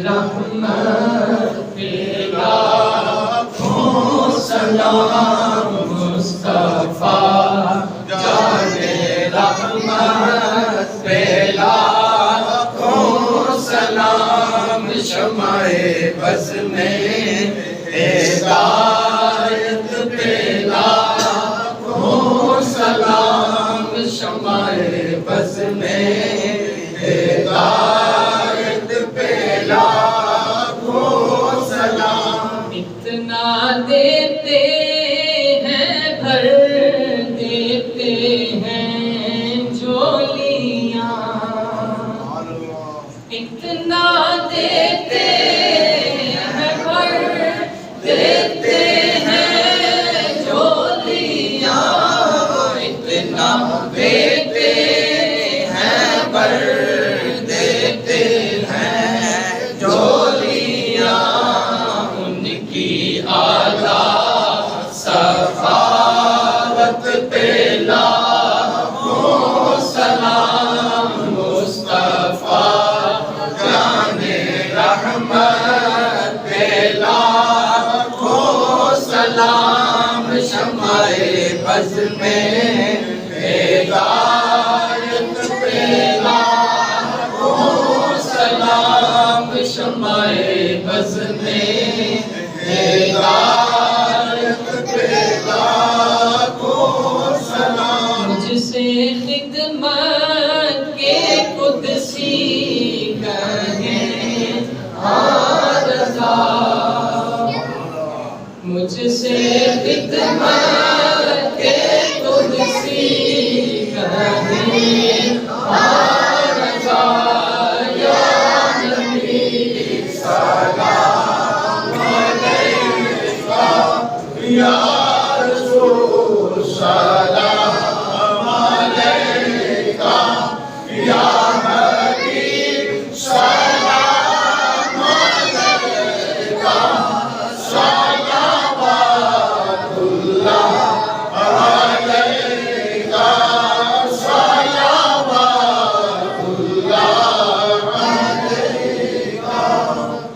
रहमत पे लाखों सलाम मुस्तफा जाने रहमत पे लाखों सलाम शमाए बज़ में हिदायत पे लाखों सलाम शमाए बज़ में हिदायत पे लाखों सलाम। इतना देते हैं भर देते हैं झोलियाँ, इतना देते हैं भर देते हैं झोलियाँ, इतना देते हैं भर देते हैं झोलियाँ। उनकी आला सखावत पे लाखों सलाम मुस्तफा जाने रहमत पे लाखों सलाम शमाए बज़ में हिदायत पे लाखों सलाम शमाए बज़ में हिदायत पे लाखों सलाम। मुझसे खिदमत के कुदसी कहें आरज़ा, मुझसे खिदमत के कुदसी कहें आरज़ा। या नबी सलाम अलैका, या रसूल सलाम अलैका, या हबीब सलाम अलैका, सलावतुल्लाह अलैका, सलावतुल्लाह अलैका।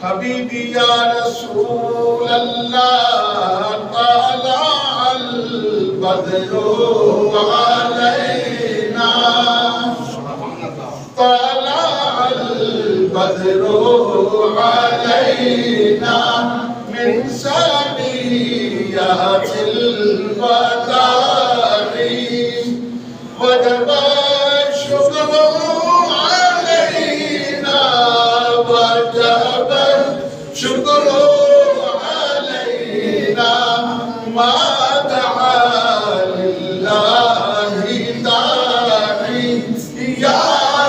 हबीबी या रसूल अल्लाह ताला अल बदरो अलैना, ताला अल बदरो अलैना मिन सनियतिल वदाई वजब शुक्रू अलैना, वजब शुक्रू अलैना मा दआ लिल्लाहि दाई। या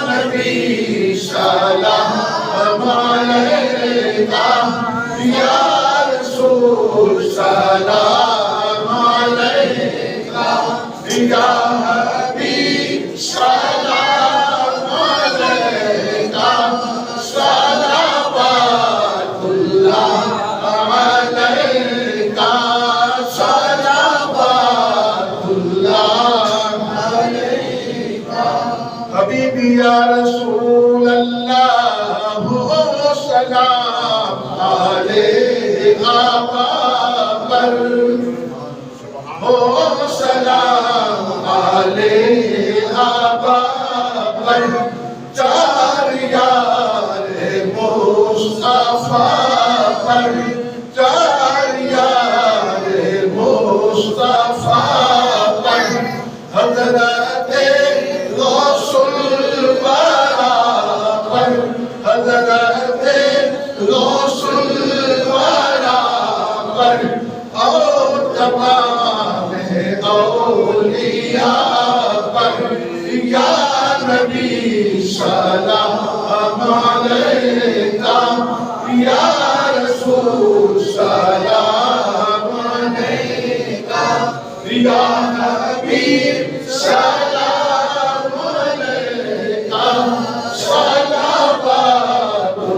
नबी सलाम अलैका, या रसूल सलाम अलैका, या हबीब सलाम अलैका, सलावतुल्लाह अलैका, सलावतुल्लाह अलैका। हबीबी या रसूल अल्लाह सलाम अलैका पर हो, सलाम अलैका पर चार यार मुस्तफा पर, चार यार मुस्तफा पर हज़रते गौसुल वरा पर, हज़रते गौसुल वरा पर और तमाम औलिया पर। या नबी सलाम अलैका, या रसूल सलाम अलैका, या हबीब सलाम अलैका, सलावतुल्लाह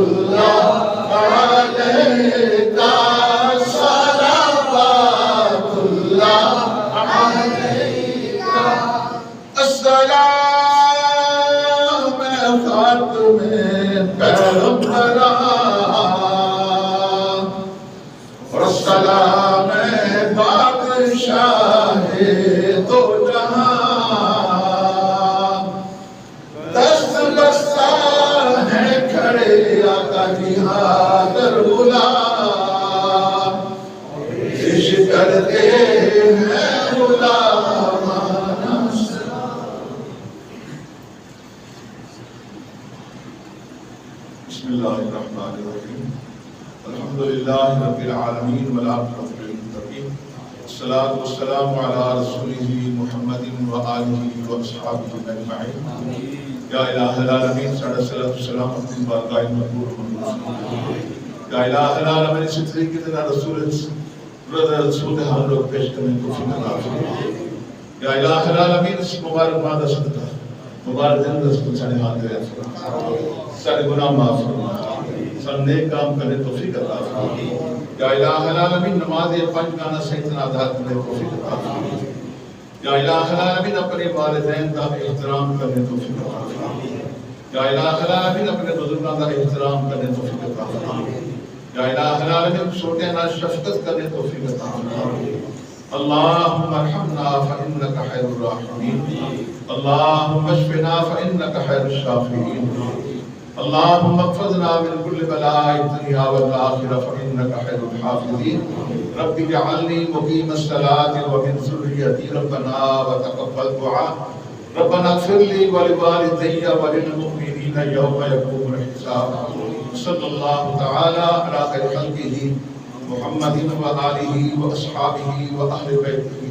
का जिहाद गुला इश्क करते हैं गुलामाना बिस्मिल्लाहिर्रहमानिर्रहीम अल्हम्दुलिल्लाहि रब्बिल आलमीन वल आक़िबतु लिल मुत्तक़ीन अस्सलातु वस्सलामु अला रसूलिहि मुहम्मदिन व आलिहि व अस्हाबिहि अजमईन या इलाहल आलमीन सल्लल्लाहु सलाम अपनी बारगाह मक़बूल या इलाहल आलमीन इस तरीके से रसूल हम लोग पेश करने को फिक्र या इलाहल आलमीन इस मुबारक माह का सदका मुबारक दिन दस को सारे हाथ दे सारे गुनाह माफ फरमा सब नेक काम करने तौफीक अता फरमा या इलाहल आलमीन नमाज पंज गाना सही तरह अदा करने तौफीक अता फरमा या इलाहल आलमीन अपने वालिदैन का एहतराम करने तौफीक अता फरमा या इलाहल आलमीन अपने बुजुर्गों का एहतराम करने तौफीक अता फरमा या इलाहल आलमीन छोटे ना शफकत करने तौफीक अता फरमा अल्लाहुम्मा अर्हमना फइन्नका खैरुर राहिमीन अल्लाहुम्मा अशफिना फइन्नका खैरुश शाफिईन अल्लाहुम्मा अहफ़िज़ना मिन कुल्लि बलाइ दुनिया वल आखिरह फइन्नका खैरुल हाफ़िज़ीन रब्बि जअलनी मुक़ीमस सलाति व मिन ज़ुर्रिय्यती रब्बना व तक़ब्बल दुआ रब्बना इग़फ़िर ली व लिवालिदैया व लिल मुमिनीना यौमा यक़ूमुल हिसाब सल्लल्लाहु तआला अला खैरि खल्क़िही मुहम्मदिन व आलिहि व अस्हाबिही व अहलि बैतिही